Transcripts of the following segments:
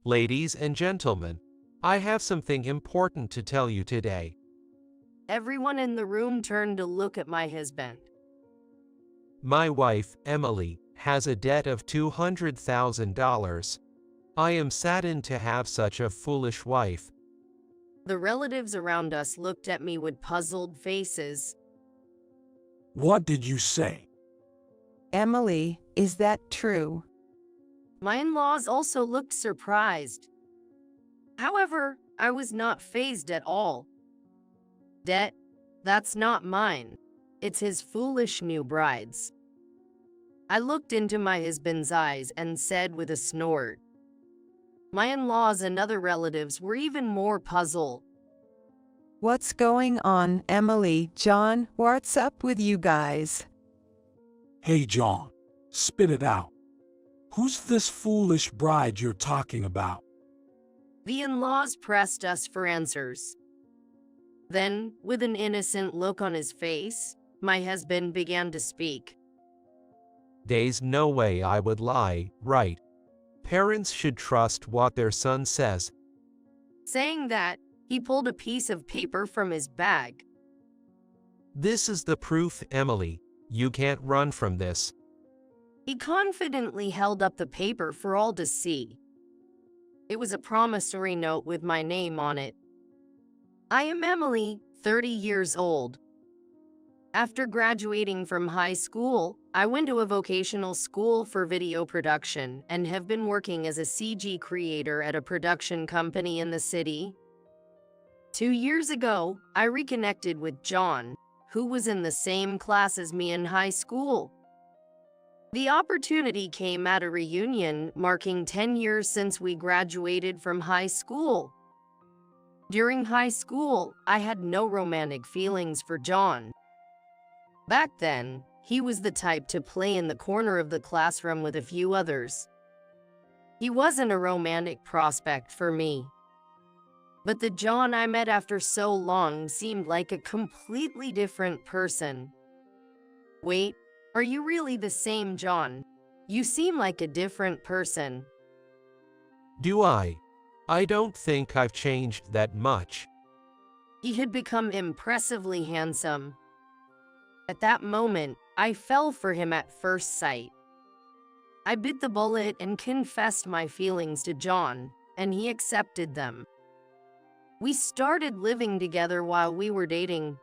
Ladies and gentlemen, I have something important to tell you today. Everyone in the room turned to look at my husband. My wife, Emily, has a debt of $200,000. I am saddened to have such a foolish wife. The relatives around us looked at me with puzzled faces. What did you say? Emily, is that true? My in-laws also looked surprised. However, I was not fazed at all. Debt? That's not mine. It's his foolish new bride's. I looked into my husband's eyes and said with a snort. My in-laws and other relatives were even more puzzled. What's going on, Emily? John, what's up with you guys? Hey, John, spit it out. Who's this foolish bride you're talking about? The in-laws pressed us for answers. Then, with an innocent look on his face, my husband began to speak. There's no way I would lie, right? Parents should trust what their son says. Saying that, he pulled a piece of paper from his bag. This is the proof, Emily. You can't run from this. He confidently held up the paper for all to see. It was a promissory note with my name on it. I am Emily, 30 years old. After graduating from high school, I went to a vocational school for video production and have been working as a CG creator at a production company in the city. 2 years ago, I reconnected with John, who was in the same class as me in high school. The opportunity came at a reunion marking 10 years since we graduated from high school. During high school, I had no romantic feelings for John. Back then, he was the type to play in the corner of the classroom with a few others. He wasn't a romantic prospect for me. But the John I met after so long seemed like a completely different person. Wait, are you really the same John? You seem like a different person. Do I? I don't think I've changed that much. He had become impressively handsome. At that moment, I fell for him at first sight. I bit the bullet and confessed my feelings to John, and he accepted them. We started living together while we were dating.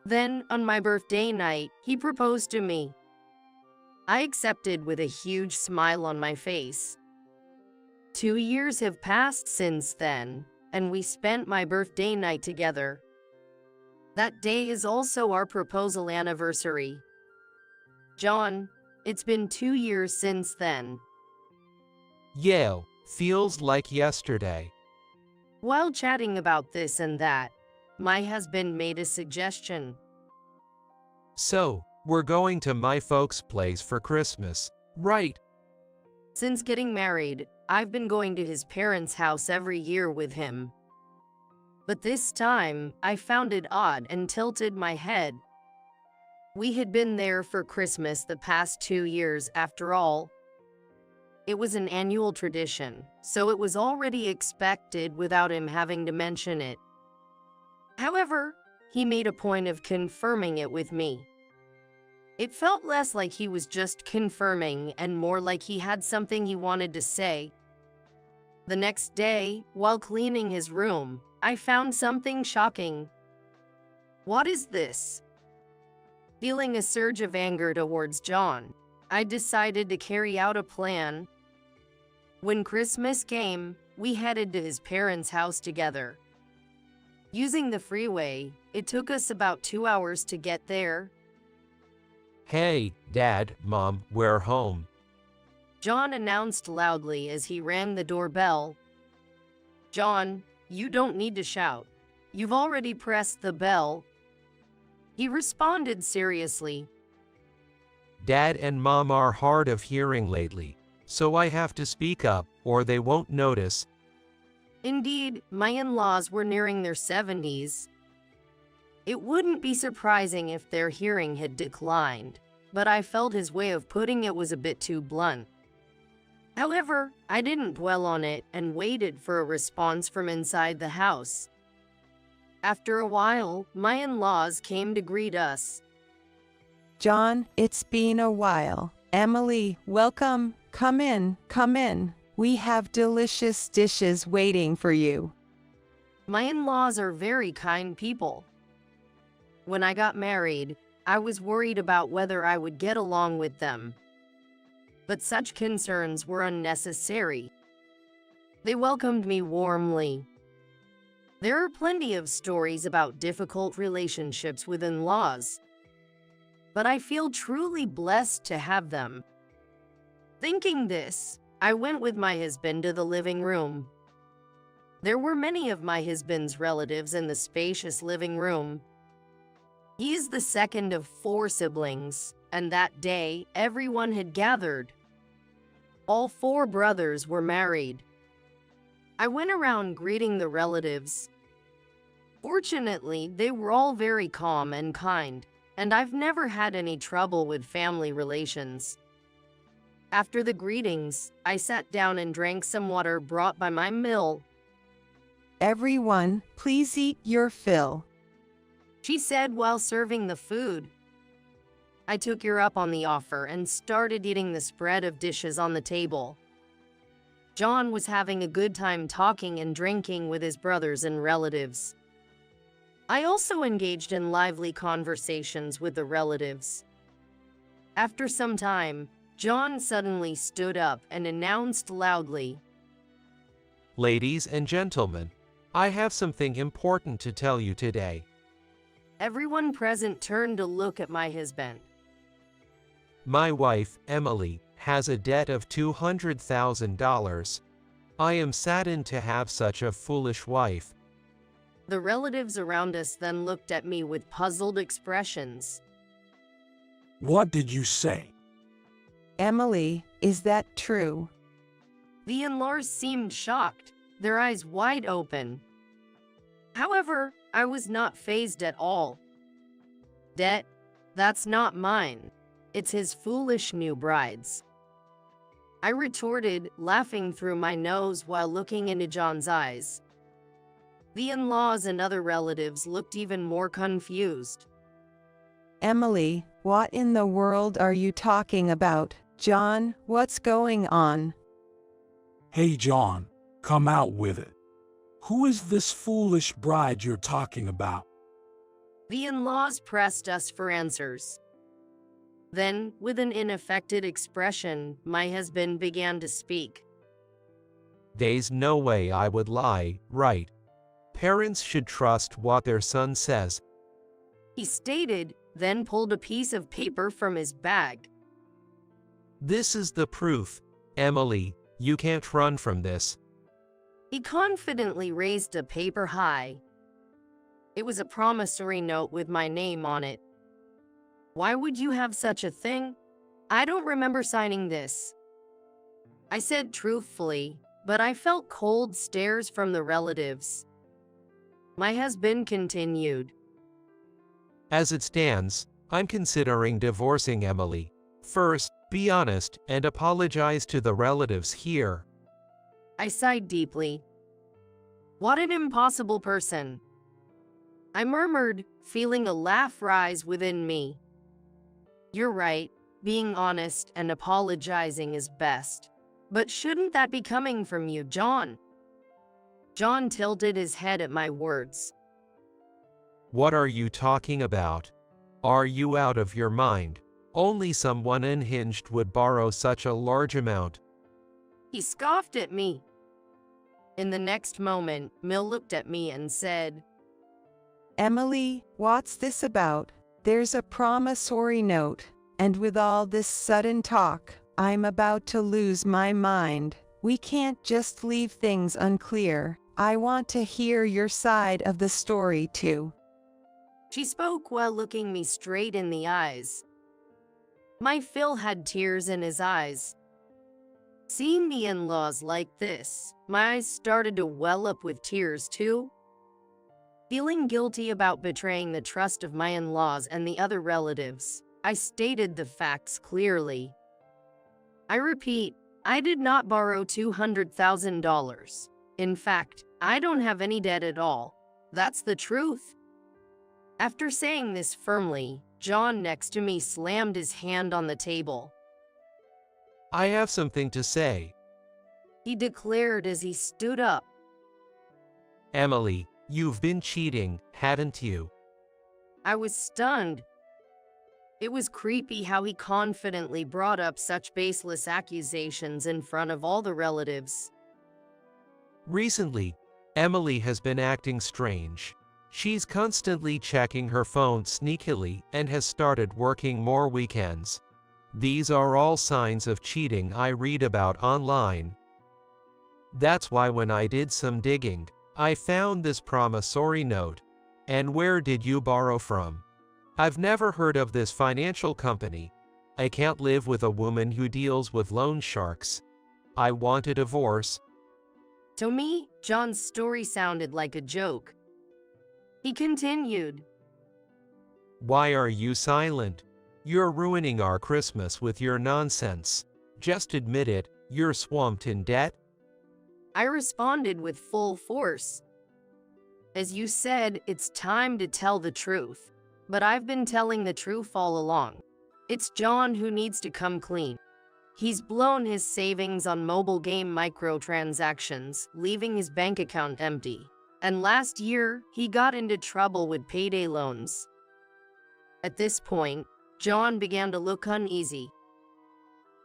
Then, on my birthday night, he proposed to me. I accepted with a huge smile on my face. 2 years have passed since then, and we spent my birthday night together. That day is also our proposal anniversary. John, it's been 2 years since then. Yeah, feels like yesterday. While chatting about this and that, my husband made a suggestion. So, we're going to my folks' place for Christmas, right? Since getting married, I've been going to his parents' house every year with him. But this time, I found it odd and tilted my head. We had been there for Christmas the past 2 years after all. It was an annual tradition, so it was already expected without him having to mention it. However, he made a point of confirming it with me. It felt less like he was just confirming and more like he had something he wanted to say. The next day, while cleaning his room, I found something shocking. What is this? Feeling a surge of anger towards John, I decided to carry out a plan. When Christmas came, we headed to his parents' house together. Using the freeway, it took us about 2 hours to get there. Hey, Dad, Mom, we're home. John announced loudly as he rang the doorbell. John, you don't need to shout. You've already pressed the bell. He responded seriously. Dad and Mom are hard of hearing lately, so I have to speak up, or they won't notice. Indeed, my in-laws were nearing their 70s. It wouldn't be surprising if their hearing had declined, but I felt his way of putting it was a bit too blunt. However, I didn't dwell on it and waited for a response from inside the house. After a while, my in-laws came to greet us. John, it's been a while. Emily, welcome. Come in, come in. We have delicious dishes waiting for you. My in-laws are very kind people. When I got married, I was worried about whether I would get along with them. But such concerns were unnecessary. They welcomed me warmly. There are plenty of stories about difficult relationships with in-laws, but I feel truly blessed to have them. Thinking this, I went with my husband to the living room. There were many of my husband's relatives in the spacious living room. He is the second of 4 siblings, and that day, everyone had gathered. All 4 brothers were married. I went around greeting the relatives. Fortunately, they were all very calm and kind, and I've never had any trouble with family relations. After the greetings, I sat down and drank some water brought by my mill. Everyone, please eat your fill. She said while serving the food. I took her up on the offer and started eating the spread of dishes on the table. John was having a good time talking and drinking with his brothers and relatives. I also engaged in lively conversations with the relatives. After some time, John suddenly stood up and announced loudly, Ladies and gentlemen, I have something important to tell you today. Everyone present turned to look at my husband. My wife, Emily, has a debt of $200,000. I am saddened to have such a foolish wife. The relatives around us then looked at me with puzzled expressions. What did you say? Emily, is that true? The in-laws seemed shocked, their eyes wide open. However, I was not fazed at all. Debt? That's not mine. It's his foolish new bride's. I retorted, laughing through my nose while looking into John's eyes. The in-laws and other relatives looked even more confused. Emily, what in the world are you talking about? John, what's going on? Hey John, come out with it. Who is this foolish bride you're talking about? The in-laws pressed us for answers. Then, with an unaffected expression, my husband began to speak. There's no way I would lie, right? Parents should trust what their son says. He stated, then pulled a piece of paper from his bag. This is the proof. Emily, you can't run from this. He confidently raised a paper high. It was a promissory note with my name on it. Why would you have such a thing? I don't remember signing this. I said truthfully, but I felt cold stares from the relatives. My husband continued. As it stands, I'm considering divorcing Emily. First, be honest and apologize to the relatives here. I sighed deeply. What an impossible person. I murmured, feeling a laugh rise within me. You're right, being honest and apologizing is best. But shouldn't that be coming from you, John? John tilted his head at my words. What are you talking about? Are you out of your mind? Only someone unhinged would borrow such a large amount. He scoffed at me. In the next moment, Mill looked at me and said, Emily, what's this about? There's a promissory note, and with all this sudden talk, I'm about to lose my mind. We can't just leave things unclear. I want to hear your side of the story too. She spoke while looking me straight in the eyes. My Phil had tears in his eyes. Seeing the in-laws like this, my eyes started to well up with tears too. Feeling guilty about betraying the trust of my in-laws and the other relatives, I stated the facts clearly. I repeat, I did not borrow $200,000. In fact, I don't have any debt at all. That's the truth. After saying this firmly, John next to me slammed his hand on the table. I have something to say. He declared as he stood up. Emily, you've been cheating, hadn't you? I was stunned. It was creepy how he confidently brought up such baseless accusations in front of all the relatives. Recently, Emily has been acting strange. She's constantly checking her phone sneakily and has started working more weekends. These are all signs of cheating I read about online. That's why when I did some digging, I found this promissory note. And where did you borrow from? I've never heard of this financial company. I can't live with a woman who deals with loan sharks. I want a divorce. To me, John's story sounded like a joke. He continued. Why are you silent? You're ruining our Christmas with your nonsense. Just admit it, you're swamped in debt. I responded with full force. As you said, it's time to tell the truth. But I've been telling the truth all along. It's John who needs to come clean. He's blown his savings on mobile game microtransactions, leaving his bank account empty. And last year, he got into trouble with payday loans. At this point, John began to look uneasy.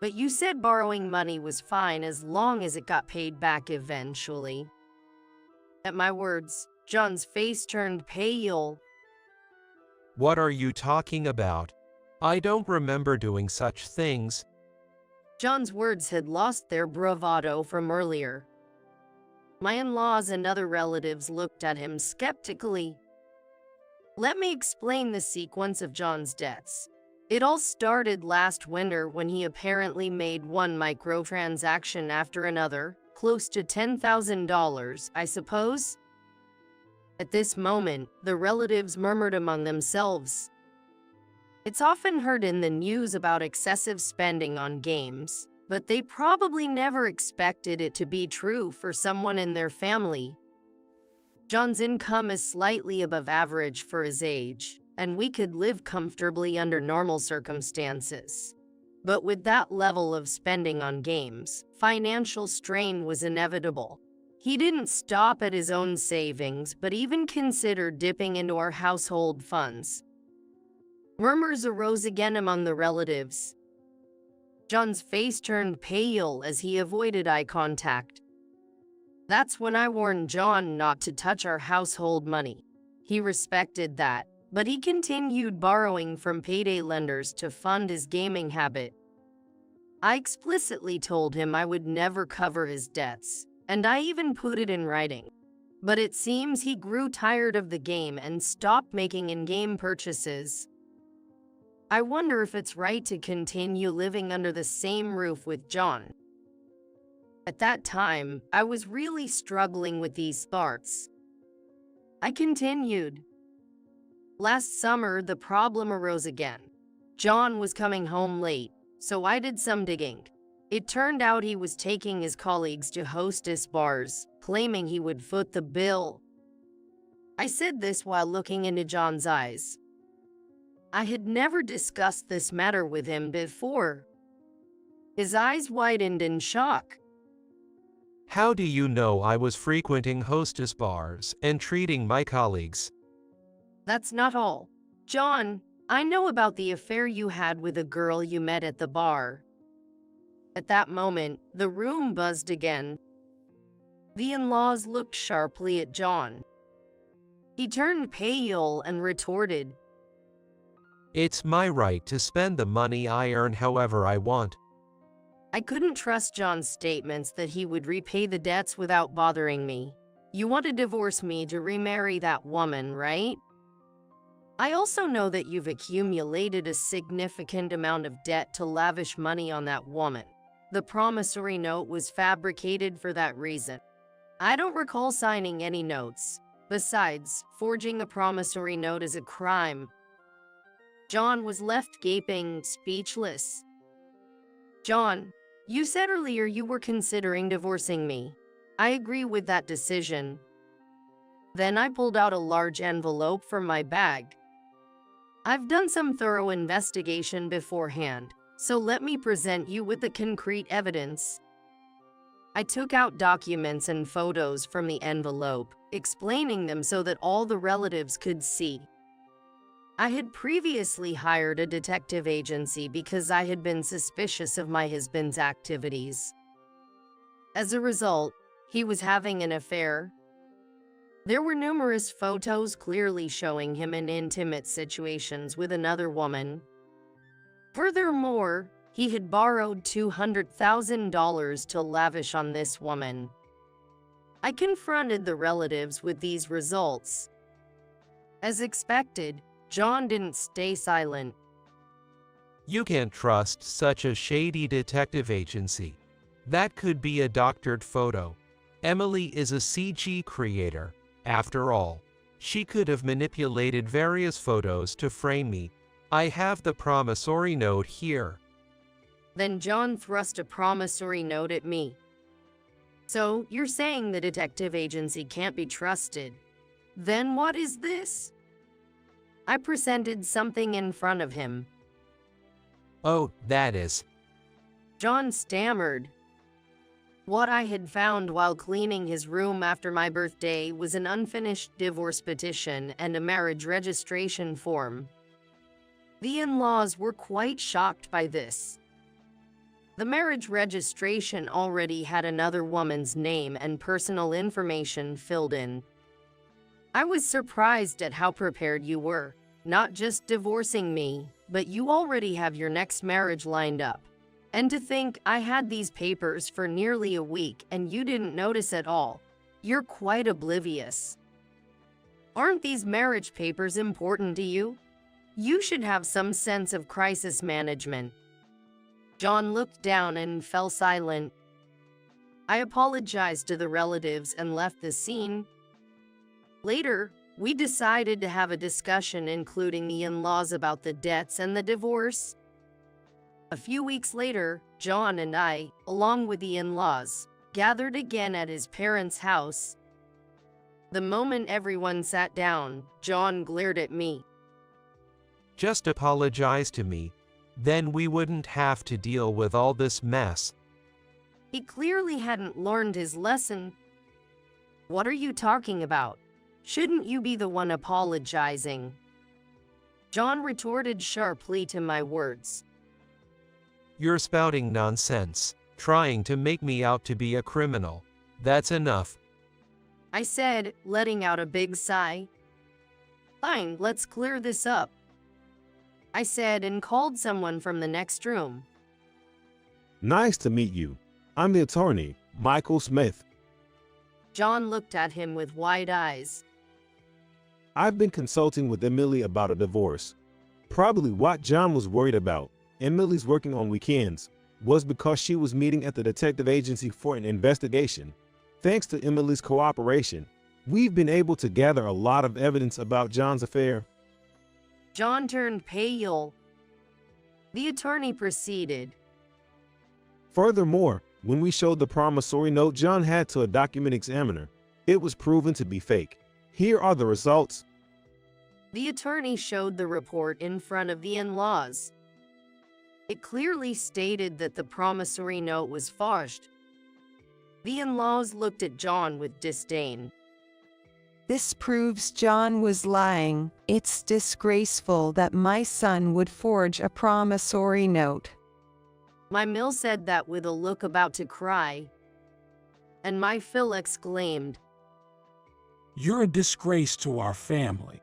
But you said borrowing money was fine as long as it got paid back eventually. At my words, John's face turned pale. What are you talking about? I don't remember doing such things. John's words had lost their bravado from earlier. My in-laws and other relatives looked at him skeptically. Let me explain the sequence of John's debts. It all started last winter when he apparently made one microtransaction after another, close to $10,000, I suppose. At this moment, the relatives murmured among themselves. It's often heard in the news about excessive spending on games, but they probably never expected it to be true for someone in their family. John's income is slightly above average for his age, and we could live comfortably under normal circumstances. But with that level of spending on games, financial strain was inevitable. He didn't stop at his own savings, but even considered dipping into our household funds. Murmurs arose again among the relatives. John's face turned pale as he avoided eye contact. That's when I warned John not to touch our household money. He respected that, but he continued borrowing from payday lenders to fund his gaming habit. I explicitly told him I would never cover his debts, and I even put it in writing. But it seems he grew tired of the game and stopped making in-game purchases. I wonder if it's right to continue living under the same roof with John. At that time, I was really struggling with these thoughts. I continued. Last summer, the problem arose again. John was coming home late, so I did some digging. It turned out he was taking his colleagues to hostess bars, claiming he would foot the bill. I said this while looking into John's eyes. I had never discussed this matter with him before. His eyes widened in shock. How do you know I was frequenting hostess bars and treating my colleagues? That's not all. John, I know about the affair you had with a girl you met at the bar. At that moment, the room buzzed again. The in-laws looked sharply at John. He turned pale and retorted, It's my right to spend the money I earn however I want. I couldn't trust John's statements that he would repay the debts without bothering me. You want to divorce me to remarry that woman, right? I also know that you've accumulated a significant amount of debt to lavish money on that woman. The promissory note was fabricated for that reason. I don't recall signing any notes. Besides, forging a promissory note is a crime. John was left gaping, speechless. John, You said earlier you were considering divorcing me. I agree with that decision. Then I pulled out a large envelope from my bag. I've done some thorough investigation beforehand, so let me present you with the concrete evidence. I took out documents and photos from the envelope, explaining them so that all the relatives could see. I had previously hired a detective agency because I had been suspicious of my husband's activities. As a result, he was having an affair. There were numerous photos clearly showing him in intimate situations with another woman. Furthermore, he had borrowed $200,000 to lavish on this woman. I confronted the relatives with these results. As expected, John didn't stay silent. You can't trust such a shady detective agency. That could be a doctored photo. Emily is a CG creator. After all, she could have manipulated various photos to frame me. I have the promissory note here. Then John thrust a promissory note at me. So, you're saying the detective agency can't be trusted? Then what is this? I presented something in front of him. Oh, that is. John stammered. What I had found while cleaning his room after my birthday was an unfinished divorce petition and a marriage registration form. The in-laws were quite shocked by this. The marriage registration already had another woman's name and personal information filled in. I was surprised at how prepared you were, not just divorcing me, but you already have your next marriage lined up. And to think I had these papers for nearly a week and you didn't notice at all. You're quite oblivious. Aren't these marriage papers important to you? You should have some sense of crisis management. John looked down and fell silent. I apologized to the relatives and left the scene. Later, we decided to have a discussion including the in-laws about the debts and the divorce. A few weeks later, John and I, along with the in-laws, gathered again at his parents' house. The moment everyone sat down, John glared at me. Just apologize to me. Then we wouldn't have to deal with all this mess. He clearly hadn't learned his lesson. What are you talking about? Shouldn't you be the one apologizing? John retorted sharply to my words. You're spouting nonsense, trying to make me out to be a criminal. That's enough. I said, letting out a big sigh. Fine, let's clear this up. I said and called someone from the next room. Nice to meet you. I'm the attorney, Michael Smith. John looked at him with wide eyes. I've been consulting with Emily about a divorce. Probably what John was worried about, Emily's working on weekends, was because she was meeting at the detective agency for an investigation. Thanks to Emily's cooperation, we've been able to gather a lot of evidence about John's affair. John turned pale. The attorney proceeded. Furthermore, when we showed the promissory note John had to a document examiner, it was proven to be fake. Here are the results. The attorney showed the report in front of the in-laws. It clearly stated that the promissory note was forged. The in-laws looked at John with disdain. This proves John was lying. It's disgraceful that my son would forge a promissory note. My Mill said that with a look about to cry. And my Phil exclaimed, You're a disgrace to our family.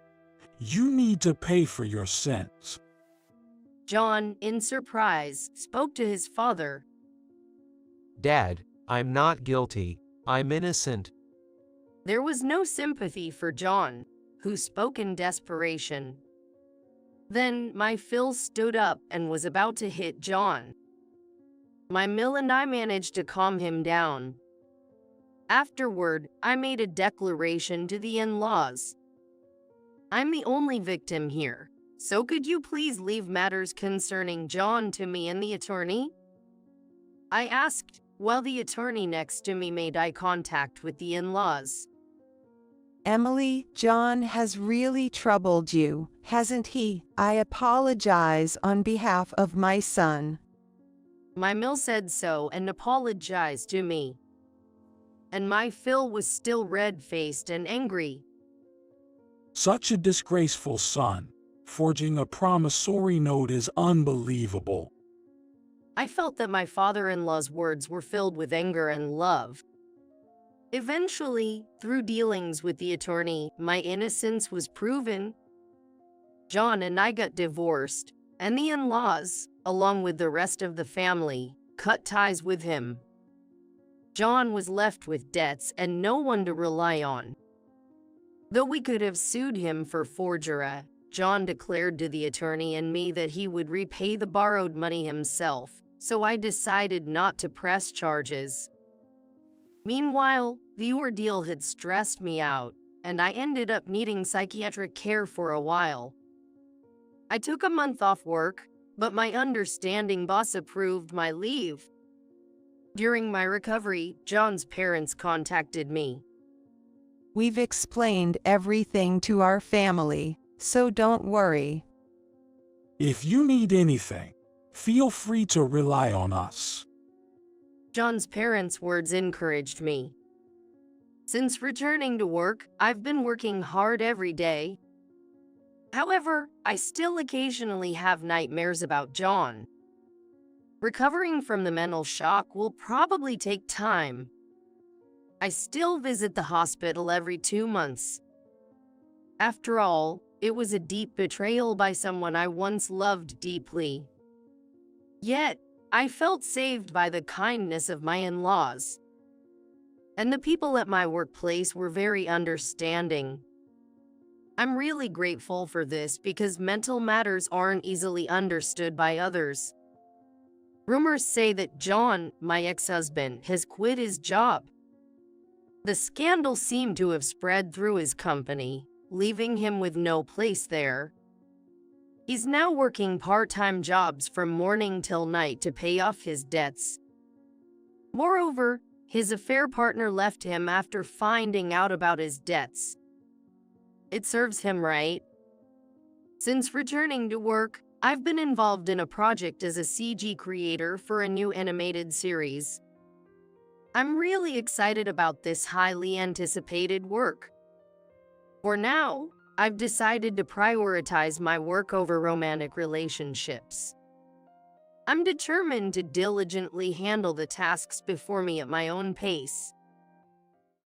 You need to pay for your sins. John, in surprise, spoke to his father. Dad, I'm not guilty. I'm innocent. There was no sympathy for John, who spoke in desperation. Then my Phil stood up and was about to hit John. My Mill and I managed to calm him down. Afterward, I made a declaration to the in-laws. I'm the only victim here, so could you please leave matters concerning John to me and the attorney? I asked, while the attorney next to me made eye contact with the in-laws. Emily, John has really troubled you, hasn't he? I apologize on behalf of my son. My mill said so and apologized to me. And my Phil was still red-faced and angry. Such a disgraceful son. Forging a promissory note is unbelievable. I felt that my father-in-law's words were filled with anger and love. Eventually, through dealings with the attorney, my innocence was proven. John and I got divorced, and the in-laws, along with the rest of the family, cut ties with him. John was left with debts and no one to rely on. Though we could have sued him for forgery, John declared to the attorney and me that he would repay the borrowed money himself, so I decided not to press charges. Meanwhile, the ordeal had stressed me out, and I ended up needing psychiatric care for a while. I took a month off work, but my understanding boss approved my leave. During my recovery, John's parents contacted me. We've explained everything to our family, so don't worry. If you need anything, feel free to rely on us. John's parents' words encouraged me. Since returning to work, I've been working hard every day. However, I still occasionally have nightmares about John. Recovering from the mental shock will probably take time. I still visit the hospital every 2 months. After all, it was a deep betrayal by someone I once loved deeply. Yet, I felt saved by the kindness of my in-laws. And the people at my workplace were very understanding. I'm really grateful for this because mental matters aren't easily understood by others. Rumors say that John, my ex-husband, has quit his job. The scandal seemed to have spread through his company, leaving him with no place there. He's now working part-time jobs from morning till night to pay off his debts. Moreover, his affair partner left him after finding out about his debts. It serves him right. Since returning to work, I've been involved in a project as a CG creator for a new animated series. I'm really excited about this highly anticipated work. For now, I've decided to prioritize my work over romantic relationships. I'm determined to diligently handle the tasks before me at my own pace.